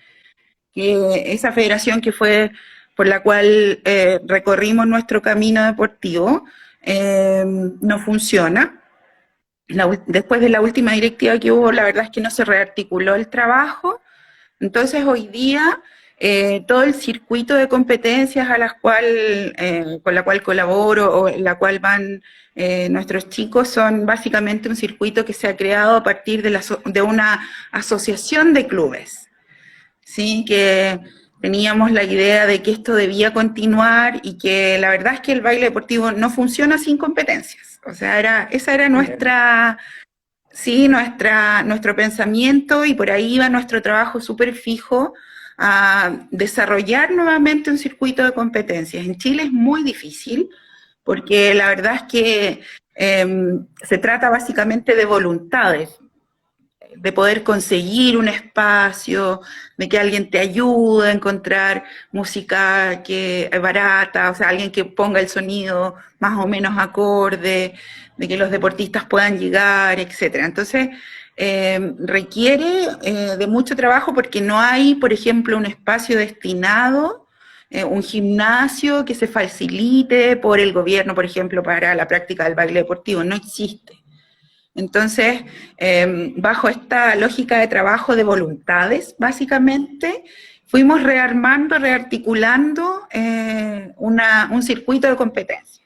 esa federación que fue por la cual recorrimos nuestro camino deportivo no funciona. Después de la última directiva que hubo, la verdad es que no se rearticuló el trabajo. Entonces hoy día todo el circuito de competencias con la cual colaboro o en la cual van nuestros chicos son básicamente un circuito que se ha creado a partir de una asociación de clubes, ¿sí? Que teníamos la idea de que esto debía continuar y que la verdad es que el baile deportivo no funciona sin competencias. O sea, esa era nuestro pensamiento, y por ahí va nuestro trabajo súper fijo a desarrollar nuevamente un circuito de competencias. En Chile es muy difícil porque la verdad es que se trata básicamente de voluntades, de poder conseguir un espacio, de que alguien te ayude a encontrar música que es barata, o sea, alguien que ponga el sonido más o menos acorde, de que los deportistas puedan llegar, etcétera. Entonces, requiere de mucho trabajo porque no hay, por ejemplo, un espacio destinado, un gimnasio que se facilite por el gobierno, por ejemplo, para la práctica del baile deportivo, no existe. Entonces, bajo esta lógica de trabajo de voluntades, básicamente, fuimos rearmando, rearticulando un circuito de competencia.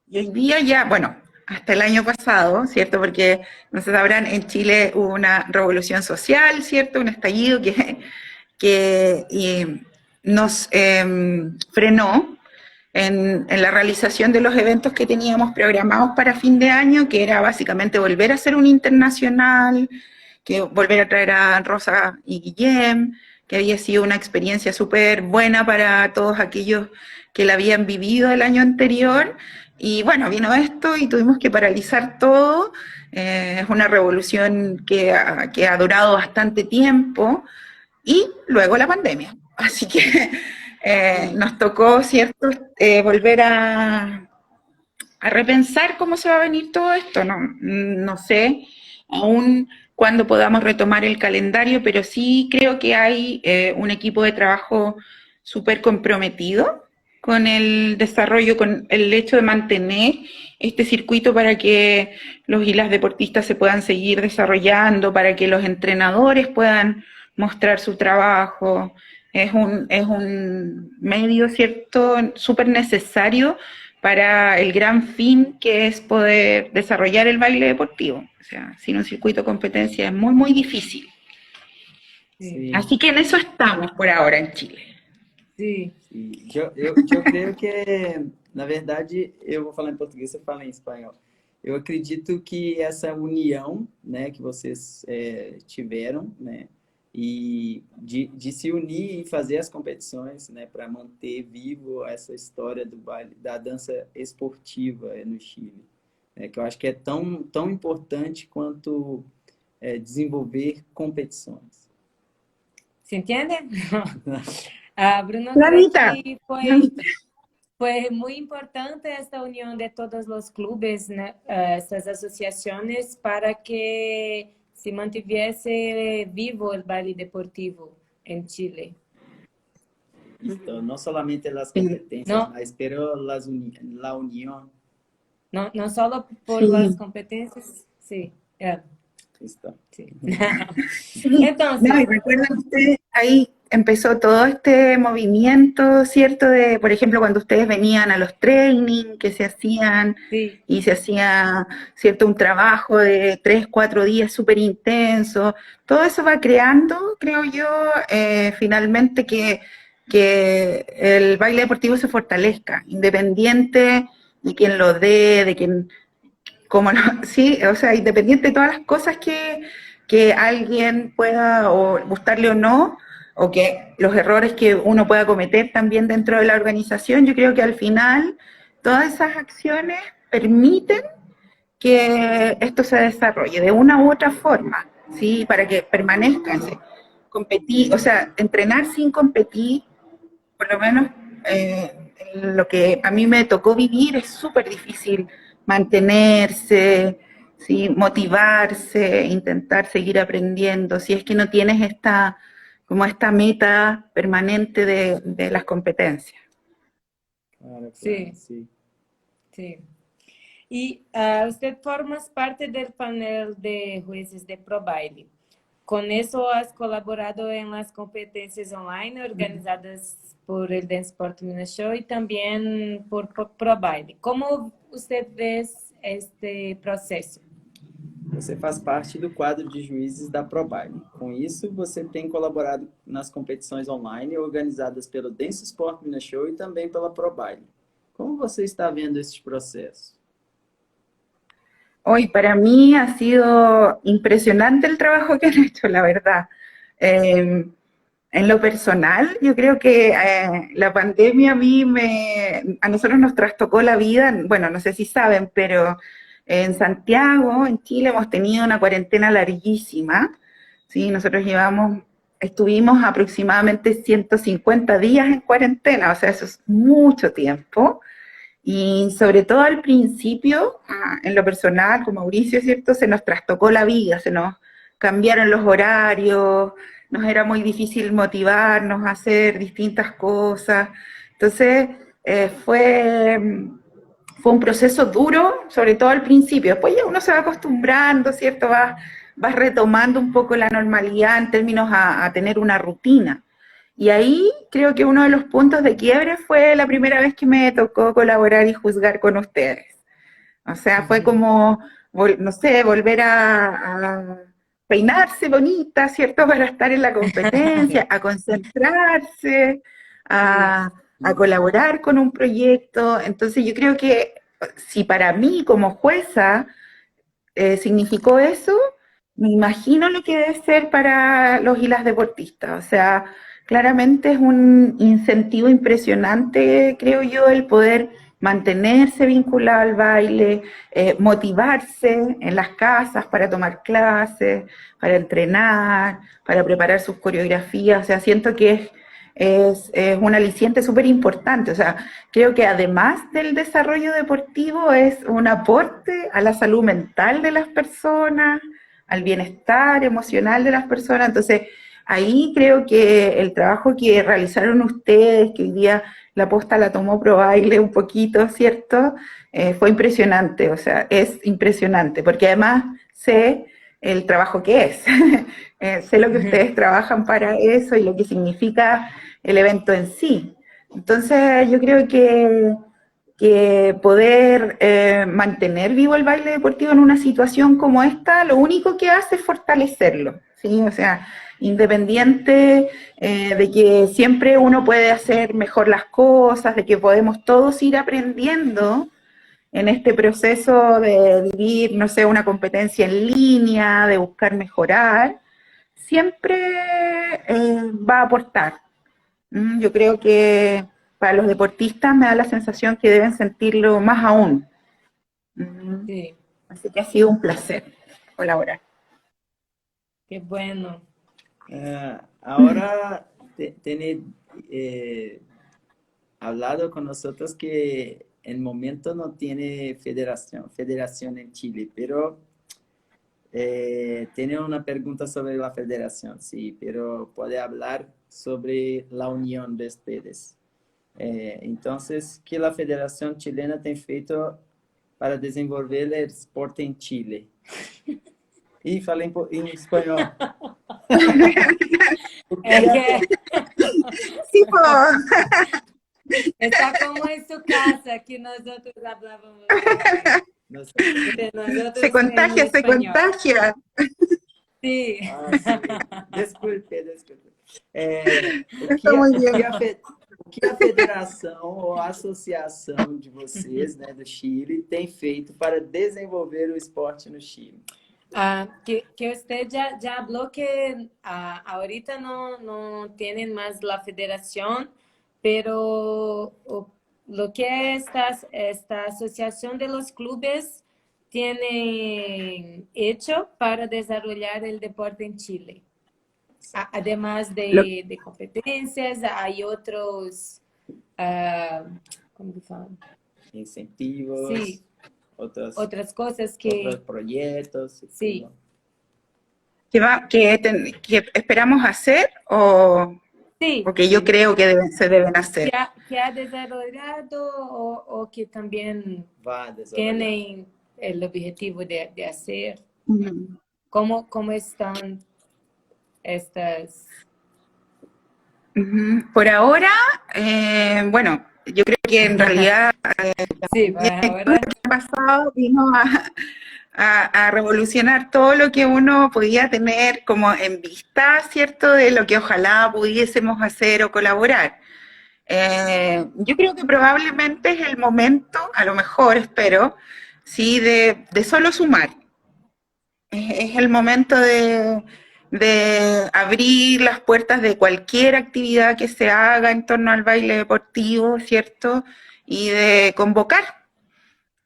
Y hoy día ya, bueno, hasta el año pasado, ¿cierto? Porque, no se sabrán, en Chile hubo una revolución social, ¿cierto? Un estallido que nos frenó en la realización de los eventos que teníamos programados para fin de año, que era básicamente volver a hacer un internacional, que volver a traer a Rosa y Guillem, que había sido una experiencia súper buena para todos aquellos que la habían vivido el año anterior. Y bueno, vino esto y tuvimos que paralizar todo. Es una revolución que ha durado bastante tiempo, y luego la pandemia. Así que nos tocó, ¿cierto?, volver a repensar cómo se va a venir todo esto. No sé aún cuándo podamos retomar el calendario, pero sí creo que hay un equipo de trabajo súper comprometido con el desarrollo, con el hecho de mantener este circuito para que los y las deportistas se puedan seguir desarrollando, para que los entrenadores puedan mostrar su trabajo. Es un medio, ¿cierto?, súper necesario para el gran fin que es poder desarrollar el baile deportivo. O sea, sin un circuito de competencia es muy, muy difícil. sí, Así que en eso estamos por ahora en Chile. sí. E eu creio que, na verdade, eu vou falar em português, você fala em espanhol. Eu acredito que essa união, né, que vocês tiveram, né, e de se unir e fazer as competições, né, para manter vivo essa história do baile, da dança esportiva no Chile, né, que eu acho que é tão importante quanto desenvolver competições. ¿Se entiende? Bruno, creo Planita, que Planita. fue muy importante esta unión de todos los clubes, ¿no? Estas asociaciones, para que se mantuviese vivo el baile deportivo en Chile. Então, não somente as competências, No, mas pero la unión. no solo por las Sí, competencias, sí, yeah, Está. sí. sí. No, y Entonces, recuerdan ustedes, ahí empezó todo este movimiento, ¿cierto? De, por ejemplo, cuando ustedes venían a los training que se hacían, sí, y se hacía, ¿cierto?, un trabajo de 3, 4 días súper intenso. Todo eso va creando, creo yo, finalmente que el baile deportivo se fortalezca, independiente de quien lo dé, de quien, como no, sí, o sea, independiente de todas las cosas que alguien pueda o gustarle o no, o que los errores que uno pueda cometer también dentro de la organización, yo creo que al final todas esas acciones permiten que esto se desarrolle de una u otra forma, ¿sí? Para que permanezca ese competir, o sea, entrenar sin competir, por lo menos lo que a mí me tocó vivir es súper difícil mantenerse, ¿sí? Motivarse, intentar seguir aprendiendo, si es que no tienes esta, como esta meta permanente de las competencias. Claro, Sí, sí. sí. Y usted forma parte del panel de jueces de ProBaile. Con eso has colaborado en las competencias online organizadas por el Dance Sport Minas Show y también por ProBaile. ¿Cómo usted ve este processo? Você faz parte do quadro de juízes da ProBaile. Com isso, você tem colaborado nas competições online organizadas pelo Dance Sport Minas Show e também pela ProBaile. Como você está vendo este processo? Hoy para mí ha sido impresionante el trabajo que han hecho, la verdad. En lo personal, yo creo que la pandemia a nosotros nos trastocó la vida. Bueno, no sé si saben, pero en Santiago, en Chile, hemos tenido una cuarentena larguísima. ¿Sí? Estuvimos aproximadamente 150 días en cuarentena, o sea, eso es mucho tiempo. Y sobre todo al principio, en lo personal, con Mauricio, ¿cierto? Se nos trastocó la vida, se nos cambiaron los horarios, nos era muy difícil motivarnos a hacer distintas cosas. Entonces, fue un proceso duro, sobre todo al principio. Después ya uno se va acostumbrando, ¿cierto? Vas retomando un poco la normalidad en términos a tener una rutina. Y ahí creo que uno de los puntos de quiebre fue la primera vez que me tocó colaborar y juzgar con ustedes. O sea, fue como, no sé, volver a peinarse bonita, ¿cierto? Para estar en la competencia, a concentrarse, a colaborar con un proyecto. Entonces yo creo que si para mí como jueza significó eso, me imagino lo que debe ser para los y las deportistas. O sea, claramente es un incentivo impresionante, creo yo, el poder mantenerse vinculado al baile, motivarse en las casas para tomar clases, para entrenar, para preparar sus coreografías. O sea, siento que es un aliciente súper importante. O sea, creo que además del desarrollo deportivo es un aporte a la salud mental de las personas, al bienestar emocional de las personas. Entonces, ahí creo que el trabajo que realizaron ustedes, que hoy día la posta la tomó ProBaile un poquito, ¿cierto? Fue impresionante, o sea, es impresionante, porque además sé el trabajo que es, sé lo que ustedes trabajan para eso y lo que significa el evento en sí. Entonces, yo creo que poder mantener vivo el baile deportivo en una situación como esta, lo único que hace es fortalecerlo, ¿sí? O sea, independiente de que siempre uno puede hacer mejor las cosas, de que podemos todos ir aprendiendo en este proceso de vivir, no sé, una competencia en línea, de buscar mejorar, siempre va a aportar. Yo creo que para los deportistas me da la sensación que deben sentirlo más aún. Sí. Así que ha sido un placer colaborar. Qué bueno. Ahora tiene hablado con nosotros que en el momento no tiene federación en Chile, pero tiene una pregunta sobre la federación, sí, pero puede hablar sobre la unión de ustedes. Entonces, ¿qué la Federación Chilena tem feito para desenvolver o esporte em Chile? E falei em espanhol. Sí, pues. Está como en su casa, que nosotros hablábamos. Se contagia, se contagia. Sí. Desculpe. Está muy bien. O que a federação ou a associação de vocês, né, do Chile, tem feito para desenvolver o esporte no Chile? Que usted ya habló que ahorita no tienen más la federación, pero lo que esta asociación de los clubes tiene hecho para desarrollar el deporte en Chile. Además Lo, de competencias, hay otros, ¿cómo se llama? Incentivos, Sí, otros, otras cosas otros que proyectos. sí. que esperamos hacer o Sí, que yo creo que se deben hacer. que ha desarrollado o que también Va a desarrollar. tienen el objetivo de hacer. Ujú. ¿Cómo están estas? Ujú. Por ahora, bueno, yo creo que en realidad Sí, ahora el pasado vino a revolucionar todo lo que uno podía tener como en vista, ¿cierto? De lo que ojalá pudiésemos hacer o colaborar. Yo creo que probablemente es el momento, a lo mejor espero, sí, de solo sumar. Es el momento de abrir las puertas de cualquier actividad que se haga en torno al baile deportivo, ¿cierto? Y de convocar.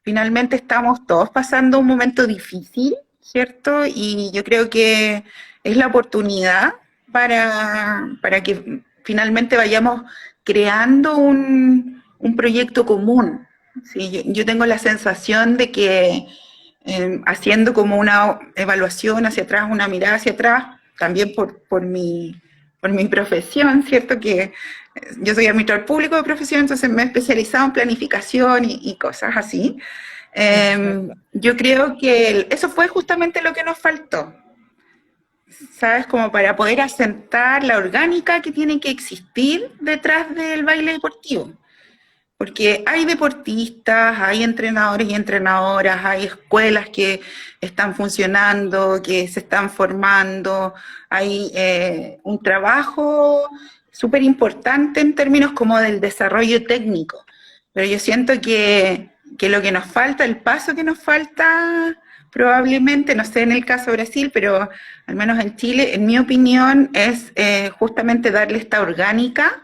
Finalmente estamos todos pasando un momento difícil, ¿cierto? Y yo creo que es la oportunidad para que finalmente vayamos creando un proyecto común. ¿Sí? Yo tengo la sensación de que haciendo como una evaluación hacia atrás, una mirada hacia atrás, también por mi profesión, ¿cierto? Que yo soy administrador público de profesión, entonces me he especializado en planificación y cosas así. Yo creo que eso fue justamente lo que nos faltó, ¿sabes? Como para poder asentar la orgánica que tiene que existir detrás del baile deportivo. Porque hay deportistas, hay entrenadores y entrenadoras, hay escuelas que están funcionando, que se están formando, hay un trabajo súper importante en términos como del desarrollo técnico. Pero yo siento que lo que nos falta, el paso que nos falta, probablemente, no sé en el caso de Brasil, pero al menos en Chile, en mi opinión, es justamente darle esta orgánica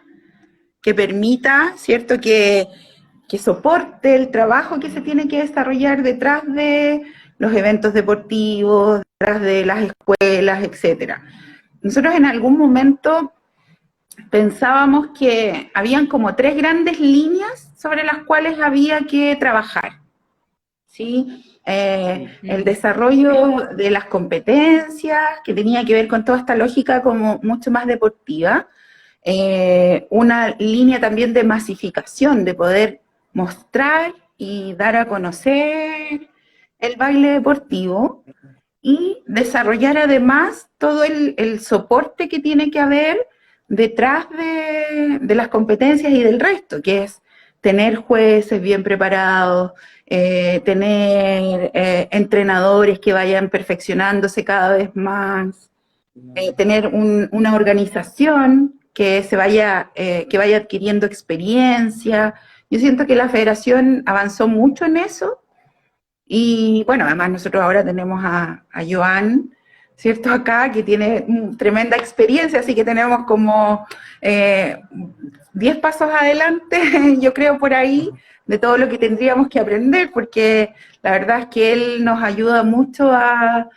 que permita, ¿cierto?, que soporte el trabajo que se tiene que desarrollar detrás de los eventos deportivos, detrás de las escuelas, etcétera. Nosotros en algún momento pensábamos que habían como tres grandes líneas sobre las cuales había que trabajar, ¿sí? El desarrollo de las competencias, que tenía que ver con toda esta lógica como mucho más deportiva, una línea también de masificación, de poder mostrar y dar a conocer el baile deportivo y desarrollar además todo el soporte que tiene que haber detrás de las competencias y del resto, que es tener jueces bien preparados, tener entrenadores que vayan perfeccionándose cada vez más, tener una organización que vaya adquiriendo experiencia. Yo siento que la federación avanzó mucho en eso y bueno, además nosotros ahora tenemos a Joan, ¿cierto? Acá, que tiene tremenda experiencia, así que tenemos como 10 pasos adelante, yo creo, por ahí, de todo lo que tendríamos que aprender, porque la verdad es que él nos ayuda mucho a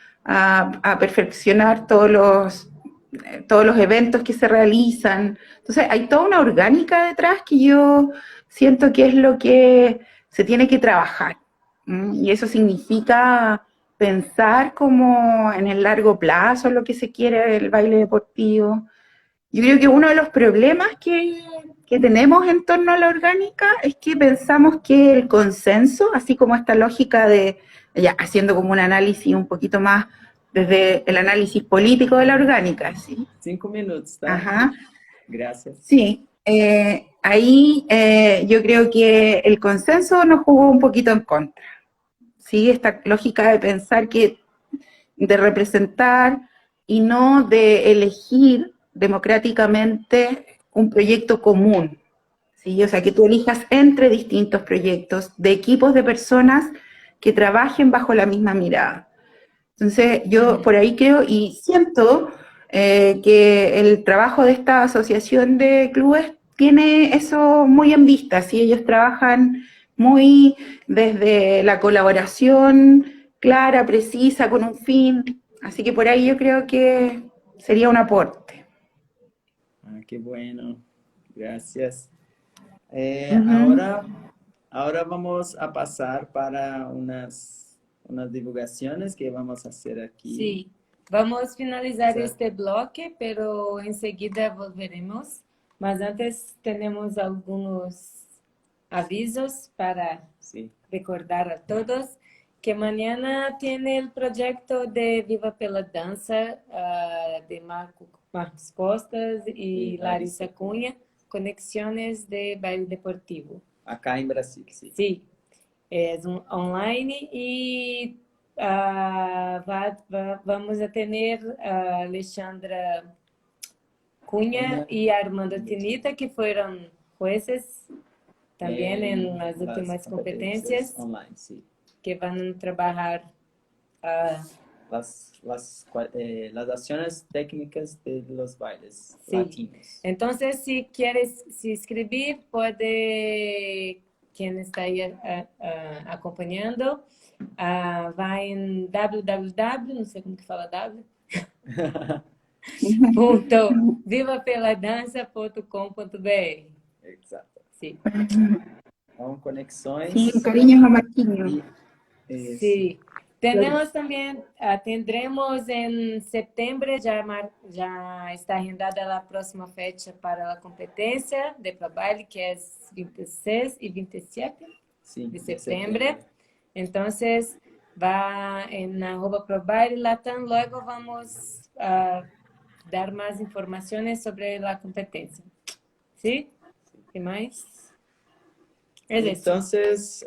perfeccionar todos los eventos que se realizan. Entonces, hay toda una orgánica detrás que yo siento que es lo que se tiene que trabajar. Y eso significa pensar como en el largo plazo lo que se quiere del baile deportivo. Yo creo que uno de los problemas que tenemos en torno a la orgánica es que pensamos que el consenso, así como esta lógica de, ya haciendo como un análisis un poquito más desde el análisis político de la orgánica, ¿sí? 5 minutos, ¿tá? Ajá. Gracias. Sí, ahí yo creo que el consenso nos jugó un poquito en contra. ¿Sí? Esta lógica de pensar que, de representar y no de elegir democráticamente un proyecto común, ¿sí? O sea, que tú elijas entre distintos proyectos de equipos de personas que trabajen bajo la misma mirada. Entonces, yo por ahí creo y siento que el trabajo de esta asociación de clubes tiene eso muy en vista, ¿sí? Ellos trabajan muy desde la colaboración clara, precisa, con un fin. Así que por ahí yo creo que sería un aporte. Ah, qué bueno. Gracias. Ujú. Ahora vamos a pasar para unas divulgaciones que vamos a hacer aquí. Sí, vamos a finalizar ¿Cierto? este bloque, pero enseguida volveremos. Mas antes tenemos algunos avisos para Sí. recordar a todos que mañana tiene el proyecto de Viva pela Danza de Marcos Costas Y y Larissa Larissa Cunha, Conexiones de Baile Deportivo. acá en Brasil, sí. Sí, es online y vamos a tener a Alexandra Cunha Cunha y Armando y Tinita, que fueron jueces también en las las últimas competencias competencias, online, sí. que van a trabajar. ah, Las acciones técnicas de los bailes sí. latinos. Entonces, si quieres se inscribir, puede, quien está ahí acompanhando, vai em www, não sei como que fala w, ponto vivapeladança.com.br. Exacto. Sí, Con Sí, conexões cariños a Marquinhos. y eso. sí. Tenemos también, tendremos en septiembre, ya está agendada la próxima fecha para la competencia de Probaile, que es 26 y 27 Sí, de de septiembre. Entonces, va en @Probaile Latam, luego vamos a dar más informaciones sobre la competencia. ¿Sí? ¿Qué más? Es eso. Entonces,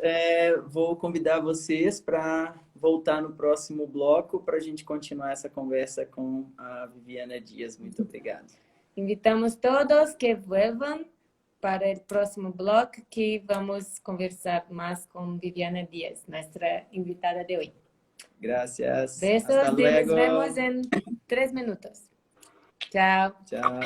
vou convidar vocês para voltar no próximo bloco para a gente continuar essa conversa com a Viviana Dias. Muito obrigado. Invitamos todos que vuelvan para el próximo blog que vamos a conversar más con Viviana Díaz, nuestra invitada de hoy. Gracias. Besos Hasta y nos luego. vemos en 3 minutos. Chao. Chao.